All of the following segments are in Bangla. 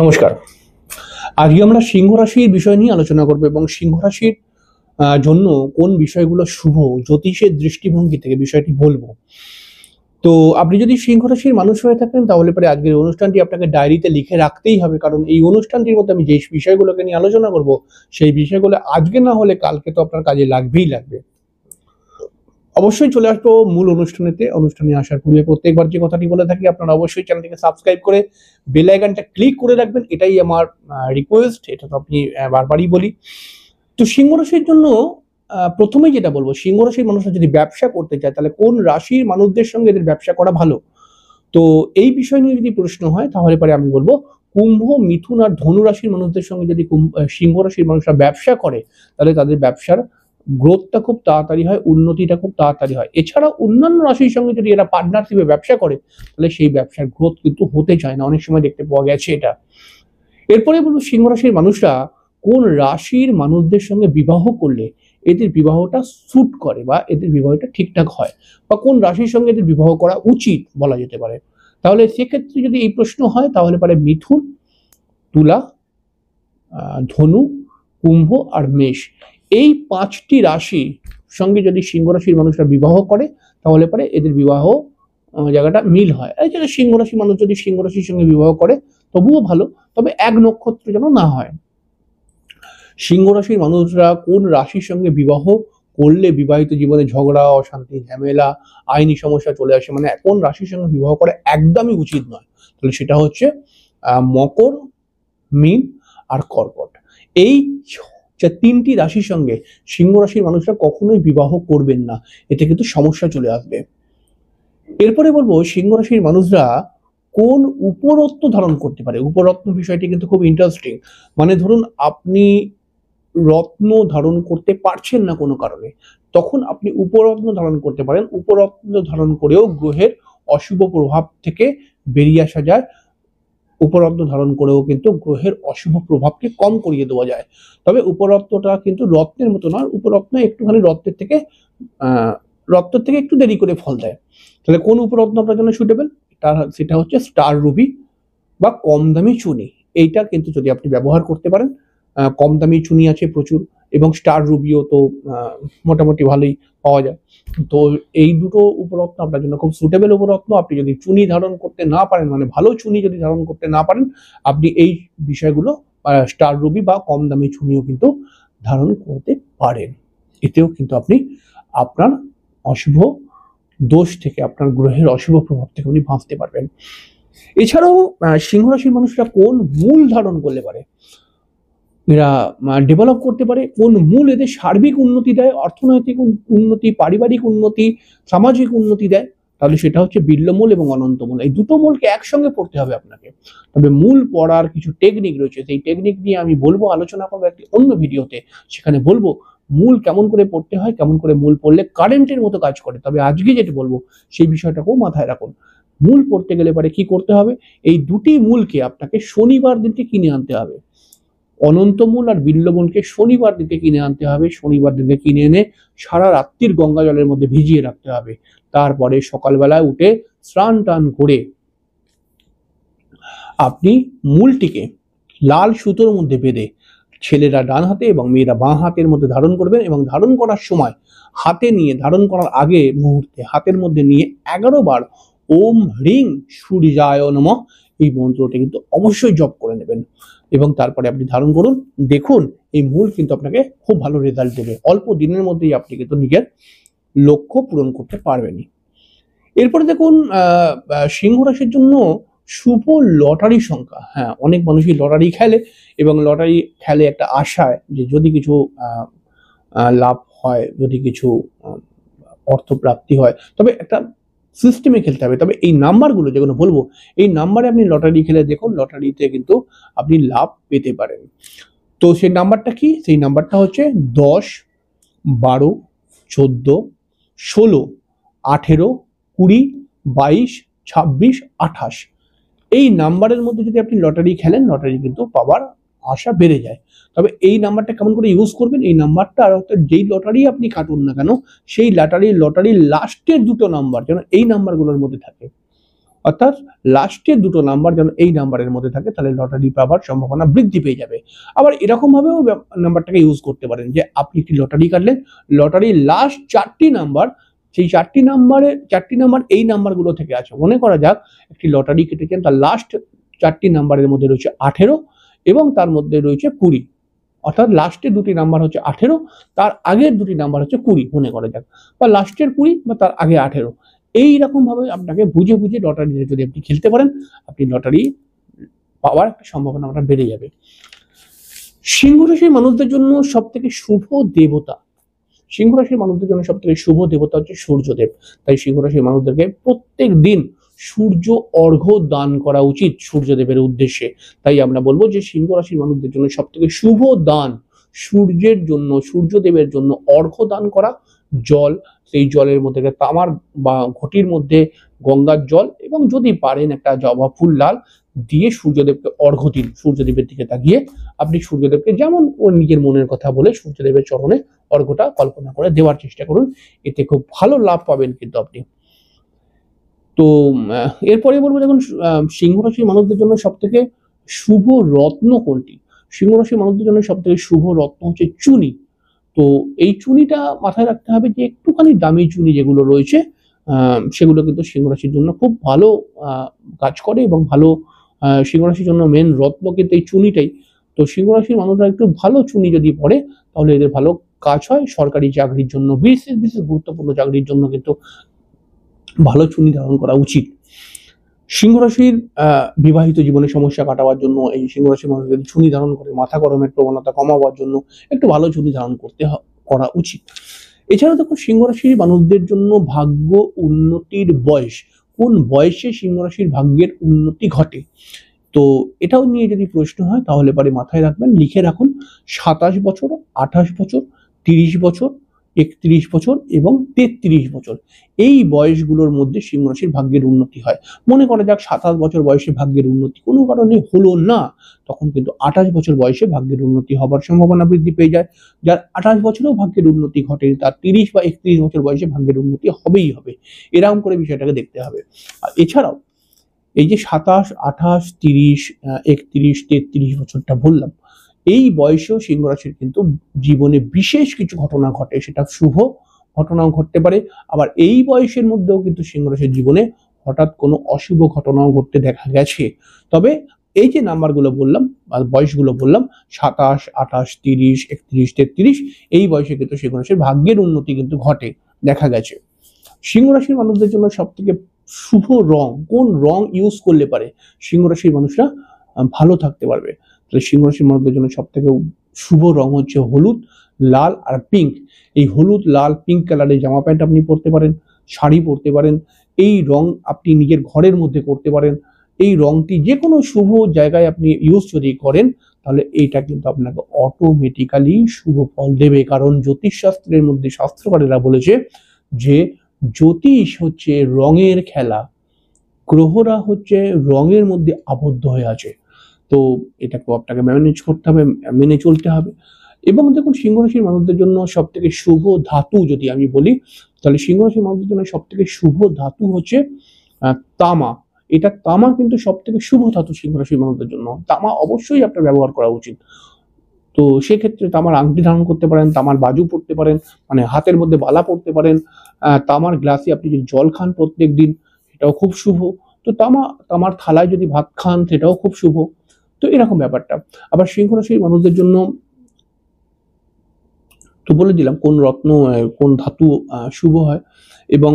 নমস্কার। আজকে আমরা সিংহ রাশির বিষয় নিয়ে আলোচনা করব এবং সিংহ রাশির জন্য কোন বিষয়গুলো শুভ জ্যোতিষের দৃষ্টিভঙ্গি থেকে বিষয়টি বলবো। তো আপনি যদি সিংহ রাশির মানুষ হয়ে থাকেন তাহলে পরে আজকের অনুষ্ঠানটি আপনাকে ডায়েরিতে লিখে রাখতেই হবে, কারণ এই অনুষ্ঠানটির মধ্যে আমি যে বিষয়গুলোকে নিয়ে আলোচনা করব সেই বিষয়গুলো আজকে না হলে কালকে তো আপনার কাজে লাগবেই লাগবে। অবশ্যই চলে আসবো মূল অনুষ্ঠানে আসার পূর্বে প্রত্যেকবার যে কথাটি বলে থাকি, আপনারা অবশ্যই চ্যানেলটিকে সাবস্ক্রাইব করে বেল আইকনটা ক্লিক করে রাখবেন, এটাই আমার রিকোয়েস্ট। এটা তো আপনি বারবারই বলি। তো সিংহ রাশির জন্য প্রথমেই যেটা বলবো, সিংহ রাশির মানুষরা যদি ব্যবসা করতে চায় তাহলে কোন রাশির মানুষদের সঙ্গে এদের ব্যবসা করা ভালো। তো এই বিষয় নিয়ে যদি প্রশ্ন হয় তাহলে পরে আমি বলবো কুম্ভ, মিথুন আর ধনু রাশির মানুষদের সঙ্গে যদি সিংহ রাশির মানুষরা ব্যবসা করে তাহলে তাদের ব্যবসার গ্রোথটা খুব তাড়াতাড়ি হয়, উন্নতিটা খুব তাড়াতাড়ি হয়। এছাড়া অন্যান্য রাশির সঙ্গে যদি এরা পার্টনারশিপে ব্যবসা করে তাহলে সেই ব্যবসার গ্রোথ কিন্তু হতে চায় না, অনেক সময় দেখতে পাওয়া গেছে এটা। এরপরে বলবো সিংহ রাশির মানুষরা কোন রাশির মানুষদের সঙ্গে বিবাহ করলে এদের বিবাহটা স্যুট করে বা এদের বিবাহটা ঠিকঠাক হয়, বা কোন রাশির সঙ্গে এদের বিবাহ করা উচিত বলা যেতে পারে। তাহলে সেক্ষেত্রে যদি এই প্রশ্ন হয় তাহলে পারে মিথুন, তুলা, ধনু, কুম্ভ আর মেষ, এই পাঁচটি রাশি সঙ্গে যদি সিংহ রাশির মানুষরা বিবাহ করে তাহলে পরে এদের বিবাহ জায়গাটা মিল হয়। এই জায়গায় সিংহ রাশির মানুষ যদি সিংহ রাশির সঙ্গে বিবাহ করে তবুও ভালো, তবে এক নক্ষত্র যেন না হয়। সিংহ রাশির মানুষরা কোন রাশির সঙ্গে বিবাহ করলে বিবাহিত জীবনে ঝগড়া, অশান্তি, ঝামেলা, আইনি সমস্যা চলে আসে, মানে কোন রাশির সঙ্গে বিবাহ করা একদমই উচিত নয়, তাহলে সেটা হচ্ছে মকর, মীন আর কর্কট। এই তিনটি রাশির সঙ্গে সিংহ রাশির মানুষরা কখনোই বিবাহ করবেন না, এতে কিন্তু সমস্যা চলে আসবে। এরপরে বলবো সিংহ রাশির মানুষরা কোন উপরত্ন ধারণ করতে পারে। উপরত্ন বিষয়টি কিন্তু খুব ইন্টারেস্টিং। মানে ধরুন আপনি রত্ন ধারণ করতে পারছেন না কোনো কারণে, তখন আপনি উপরত্ন ধারণ করতে পারেন। উপরত্ন ধারণ করেও গ্রহের অশুভ প্রভাব থেকে বেরিয়ে আসা যায়। উপরত্ন ধারণ করেও কিন্তু গ্রহের অশুভ প্রভাবকে কম করিয়ে দেওয়া যায়। তবে উপরত্নটা কিন্তু রত্নের মতো নয়, উপরত্ন একটুখানি রত্নের থেকে একটু দেরি করে ফল দেয়। তাহলে কোন উপরত্ন আপনার জন্য সুটেবল, সেটা হচ্ছে স্টার রুবি বা কম দামি চুনি। এইটা কিন্তু যদি আপনি ব্যবহার করতে পারেন, কম দামি চুনি আছে প্রচুর, এবং স্টার রুবিও তো মোটামুটি ভালোই পাওয়া যায়। তো এই দুটো উপরত্ন আপনার জন্য খুব সুটেবল উপরত্ন। আপনি যদি চুনি ধারণ করতে না পারেন, মানে ভালো চুনি যদি ধারণ করতে না পারেন, আপনি এই বিষয়গুলো স্টার রুবি বা কম দামি চুনিও কিন্তু ধারণ করতে পারেন। এতেও কিন্তু আপনি আপনার অশুভ দোষ থেকে, আপনার গ্রহের অশুভ প্রভাব থেকে আপনি বাঁচতে পারবেন। এছাড়াও সিংহ রাশির মানুষরা কোন মূল ধারণ করলে পারে এরা ডেভেলপ করতে পারে, কোন মূল এদের সার্বিক উন্নতি দেয়, অর্থনৈতিক উন্নতি, পারিবারিক উন্নতি, সামাজিক উন্নতি দেয়, তাহলে সেটা হচ্ছে বিল্লমূল এবং অনন্তমূল। এই দুটো মূলকে একসঙ্গে পড়তে হবে আপনাকে। তবে মূল পড়ার কিছু টেকনিক রয়েছে, সেই টেকনিক নিয়ে আমি বলবো, আলোচনা করবো একটি অন্য ভিডিওতে। সেখানে বলবো মূল কেমন করে পড়তে হয়, কেমন করে মূল পড়লে কারেন্টের মতো কাজ করে। তবে আজকে যেটা বলবো সেই বিষয়টাকেও মাথায় রাখুন। মূল পড়তে গেলে পরে কি করতে হবে, এই দুটি মূলকে আপনাকে শনিবার দিনকে কিনে আনতে হবে। অনন্তমূল আর বিল্লমূলকে শনিবার দিকে কিনে আনতে হবে। শনিবার দিকে কিনে এনে সারা রাত্রির গঙ্গা জলের মধ্যে ভিজিয়ে রাখতে হবে। তারপরে সকালবেলায় উঠে স্নান টান করে আপনি মূলটিকে লাল সুতোর মধ্যে বেঁধে ছেলেরা ডান হাতে এবং মেয়েরা বাঁ হাতের মধ্যে ধারণ করবেন, এবং ধারণ করার সময় হাতে নিয়ে, ধারণ করার আগে মুহূর্তে হাতের মধ্যে নিয়ে 11 বার ওম হ্রিং সূর্যায় নমঃ এই মন্ত্রটি কিন্তু অবশ্যই জপ করে নেবেন, এবং তারপরে আপনি ধারণ করুন। দেখুন এই মূল কিন্তু আপনাকে খুব ভালো রেজাল্ট দেবে। অল্প দিনের মধ্যেই আপনি কিন্তু নিজের লক্ষ্য পূরণ করতে পারবেনই। এরপরে দেখুন সিংহ রাশির জন্য শুভ লটারি সংখ্যা। হ্যাঁ, অনেক মানুষই লটারি খেলে, এবং লটারি খেলে একটা আশায় যে যদি কিছু লাভ হয়, যদি কিছু অর্থ প্রাপ্তি হয়, তবে একটা সিস্টেমে খেলতে হবে। তবে এই নাম্বারগুলো যেগুলো বলবো, এই নাম্বারে আপনি লটারি খেলে দেখুন, লটারিতে কিন্তু আপনি লাভ পেতে পারেন। তো সেই নাম্বারটা কি, সেই নাম্বারটা হচ্ছে 10, 12, 14, 16, 18, 20, 22, 26, 28। এই নাম্বারের মধ্যে যদি আপনি লটারি খেলেন, লটারি কিন্তু পাওয়ার আশা বেড়ে যায়। তবে এই নাম্বারটা কেমন করে ইউজ করবেন, এই নাম্বারটা আর অর্থাৎ যেই লটারি আপনি কাটুন না কেন, সেই লটারির লাস্টের দুটো নাম্বার যেন এই নাম্বারগুলোর মধ্যে থাকে। অর্থাৎ লাস্টের দুটো নাম্বার যেন এই নাম্বারের মধ্যে থাকে, তাহলে লটারি পাওয়ার সম্ভাবনা বৃদ্ধি পেয়ে যাবে। আবার এরকম ভাবেও নাম্বারটাকে ইউজ করতে পারেন যে আপনি একটি লটারি কাটলেন, লটারির লাস্ট 4টি নাম্বার, সেই 4টি নাম্বার এই নাম্বারগুলো থেকে আছে। মনে করা যাক একটি লটারি কেটেছেন, তার লাস্ট 4টি নাম্বারের মধ্যে রয়েছে 18 এবং তার মধ্যে রয়েছে 20, অর্থাৎ লাস্টের দুটি নাম্বার হচ্ছে 18, তার আগের দুটি নাম্বার হচ্ছে 20 মনে করা যাক, বা লাস্টের 20 বা তার আগে 18। এইরকম ভাবে আপনাকে বুঝে বুঝে লটারি যদি আপনি খেলতে পারেন, আপনি লটারি পাওয়ার একটা সম্ভাবনা আপনার বেড়ে যাবে। সিংহ রাশির মানুষদের জন্য সব থেকে শুভ দেবতা, সিংহ রাশির মানুষদের জন্য সব থেকে শুভ দেবতা হচ্ছে সূর্যদেব। তাই সিংহ রাশির মানুষদেরকে প্রত্যেক দিন সূর্য অর্ঘ্য দান করা উচিত সূর্যদেবের উদ্দেশ্যে। তাই আমরা বলবো যে সিংহ রাশির মানুষদের জন্য সব থেকে শুভ দান সূর্যের জন্য, সূর্যদেবের জন্য অর্ঘ্য দান করা। জল, সেই জলের মধ্যে তামার বা ঘটির মধ্যে গঙ্গার জল এবং যদি পারেন একটা জবা ফুল লাল দিয়ে সূর্যদেবকে অর্ঘ্য দিন। সূর্যদেবের দিকে তাকিয়ে আপনি সূর্যদেবকে যেমন ওর নিজের মনের কথা বলে সূর্যদেবের চরণে অর্ঘ্যটা কল্পনা করে দেওয়ার চেষ্টা করুন, এতে খুব ভালো লাভ পাবেন কিন্তু আপনি। তো এরপরে বলবো, দেখুন সিংহ রাশির মানুষদের জন্য সব থেকে শুভ রত্ন কোনটি? সিংহ রাশির মানুষদের জন্য সব থেকে শুভ রত্ন হচ্ছে চুনি। তো এই চুনিটা মাথায় রাখতে হবে যে একটুখানি দামি চুনি যেগুলো রয়েছে সেগুলো কিন্তু সিংহ রাশির জন্য খুব ভালো কাজ করে এবং ভালো, সিংহ রাশির জন্য মেন রত্ন কিন্তু এই চুনিটাই। তো সিংহ রাশির মানুষরা একটু ভালো চুনি যদি পড়ে তাহলে এদের ভালো কাজ হয়। সরকারি চাকরির জন্য, বিশেষ বিশেষ গুরুত্বপূর্ণ চাকরির জন্য কিন্তু ভালো চুনি ধারণ করা উচিত। সিংহ রাশির বিবাহিত জীবনে সমস্যা কাটাবার জন্য এই সিংহ রাশির মানুষ যদি চুনি ধারণ করে মাথা গরমের প্রবণতা কমাবার জন্য একটু ভালো চুনি ধারণ করা উচিত। এছাড়া দেখো সিংহ রাশির মানুষদের জন্য ভাগ্য উন্নতির বয়স, কোন বয়সে সিংহ রাশির ভাগ্যের উন্নতি ঘটে? তো এটাও নিয়ে যদি প্রশ্ন হয় তাহলে পরে মাথায় রাখবেন, লিখে রাখুন 27 বছর, 28 বছর, 30 বছর, 31 বছর এবং 33 বছর। এই বয়সগুলোর মধ্যে সিংহ রাশির ভাগ্যের উন্নতি হয়। মনে করা যাক 27 বছর বয়সে ভাগ্যের উন্নতি কোনো কারণে হলো না, তখন কিন্তু 28 বছর বয়সে ভাগ্যের উন্নতি হবার সম্ভাবনা বৃদ্ধি পেয়ে যায়। যার 28 বছরেও ভাগ্যের উন্নতি ঘটে তার 30 বা 31 বছর বয়সে ভাগ্যের উন্নতি হবেই হবে। এরকম করে বিষয়টাকে দেখতে হবে। আর এছাড়াও এই যে 27, 28, 30, 31, 33 বছরটা বললাম, এই বয়সেও সিংহ রাশির কিন্তু জীবনে বিশেষ কিছু ঘটনা ঘটে, সেটা শুভ ঘটনাও ঘটতে পারে। আবার এই বয়সের মধ্যেও কিন্তু সিংহ রাশির জীবনে হঠাৎ কোনো অশুভ ঘটনাও ঘটতে দেখা গেছে। তবে এই যে নাম্বারগুলো বললাম বা বয়সগুলো বললাম 27, 28, 30, 31, 33, এই বয়সে কিন্তু সিংহ রাশির ভাগ্যের উন্নতি কিন্তু ঘটে, দেখা গেছে। সিংহ রাশির মানুষদের জন্য সব থেকে শুভ রং, কোন রং ইউজ করলে পারে সিংহ রাশির মানুষরা ভালো থাকতে পারবে? তাহলে সিংহ রাশির মানুষদের জন্য সব থেকে শুভ রং হচ্ছে হলুদ, লাল আর পিঙ্ক। এই হলুদ, লাল, পিঙ্ক কালারের জামা প্যান্ট আপনি পরতে পারেন, শাড়ি পরতে পারেন। এই রং আপনি নিজের ঘরের মধ্যে করতে পারেন। এই রংটি যে কোনো শুভ জায়গায় আপনি ইউজ যদি করেন তাহলে এইটা কিন্তু আপনাকে অটোমেটিক্যালি শুভ ফল দেবে। কারণ জ্যোতিষশাস্ত্রের মধ্যে শাস্ত্রকারেরা বলেছে যে জ্যোতিষ হচ্ছে রঙের খেলা, গ্রহরা হচ্ছে রঙের মধ্যে আবদ্ধ হয়ে আছে। তো এটাকেও আপনাকে ম্যানেজ করতে হবে, মেনে চলতে হবে। এবং দেখুন সিংহ রাশির মানুষদের জন্য সব থেকে শুভ ধাতু যদি আমি বলি, তাহলে সিংহ রাশির মানুষদের জন্য সব থেকে শুভ ধাতু হচ্ছে তামা। এটা তামা কিন্তু সব থেকে শুভ ধাতু সিংহ রাশির মানুষদের জন্য। তামা অবশ্যই আপনার ব্যবহার করা উচিত। তো সেক্ষেত্রে তামার আংটি ধারণ করতে পারেন, তামার বাজু পরতে পারেন, মানে হাতের মধ্যে বালা পরতে পারেন। তামার গ্লাসে আপনি যদি জল খান প্রত্যেক দিন সেটাও খুব শুভ। তো তামার থালায় যদি ভাত খান সেটাও খুব শুভ। তো এরকম ব্যাপারটা। আবার সিংহ রাশির মানুষদের জন্য তো বলে দিলাম কোন রত্ন, কোন ধাতু শুভ হয় এবং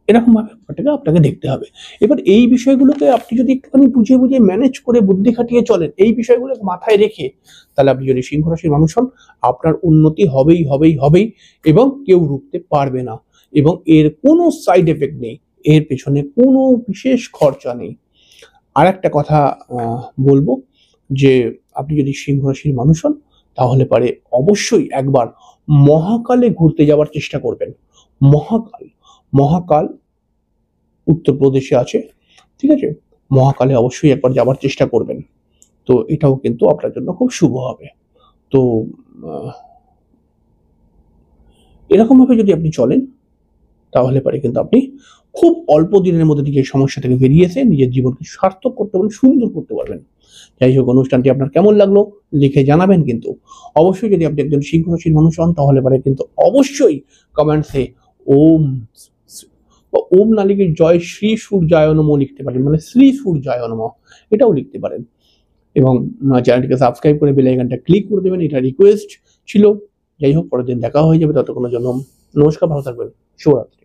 এরকম ভাবে ব্যাপারটাকে আপনাকে দেখতে হবে। এবার এই বিষয়গুলোকে আপনি যদি একটুখানি বুঝে বুঝে ম্যানেজ করে বুদ্ধি খাটিয়ে চলেন, এই বিষয়গুলো মাথায় রেখে, তাহলে আপনি যদি সিংহ রাশির মানুষ হন আপনার উন্নতি হবেই হবেই হবেই এবং কেউ রুখতে পারবে না। এবং এর কোনো সাইড এফেক্ট নেই, এর পেছনে কোনো বিশেষ খরচা নেই। আর একটা কথা বলবো যে আপনি যদি সিংহ রাশির মানুষ হন তাহলে পারে অবশ্যই একবার মহাকালে ঘুরতে যাওয়ার চেষ্টা করবেন। মহাকাল, মহাকাল উত্তরপ্রদেশে আছে, ঠিক আছে? মহাকালে অবশ্যই একবার যাওয়ার চেষ্টা করবেন। তো এটাও কিন্তু আপনার জন্য খুব শুভ হবে। তো এরকম ভাবে যদি আপনি চলেন তাহলে পারে কিন্তু আপনি খুব অল্প দিনের মধ্যে থেকে এই সমস্যা থেকে বেরিয়ে এসে নিজের জীবনকে সার্থক করতে পারবেন, সুন্দর করতে পারবেন। যাই হোক, অনুষ্ঠানটি আপনার কেমন লাগলো লিখে জানাবেন। কিন্তু অবশ্যই যদি আপনি একজন সিংহ রাশির মানুষ হন তাহলে পরে কিন্তু অবশ্যই কমেন্টসে ওম ওম না লিখে জয় শ্রী সূর্যায় নমঃ লিখতে পারেন, মানে শ্রী সূর্যায় নমঃ এটাও লিখতে পারেন। এবং চ্যানেলটিকে সাবস্ক্রাইব করে বেল আইকনটা ক্লিক করে দেবেন, এটা রিকোয়েস্ট ছিল। যাই হোক, পরের দিন দেখা হয়ে যাবে, ততক্ষণের জন্য নমস্কার, ভালো থাকবেন, শুভরাত্রি।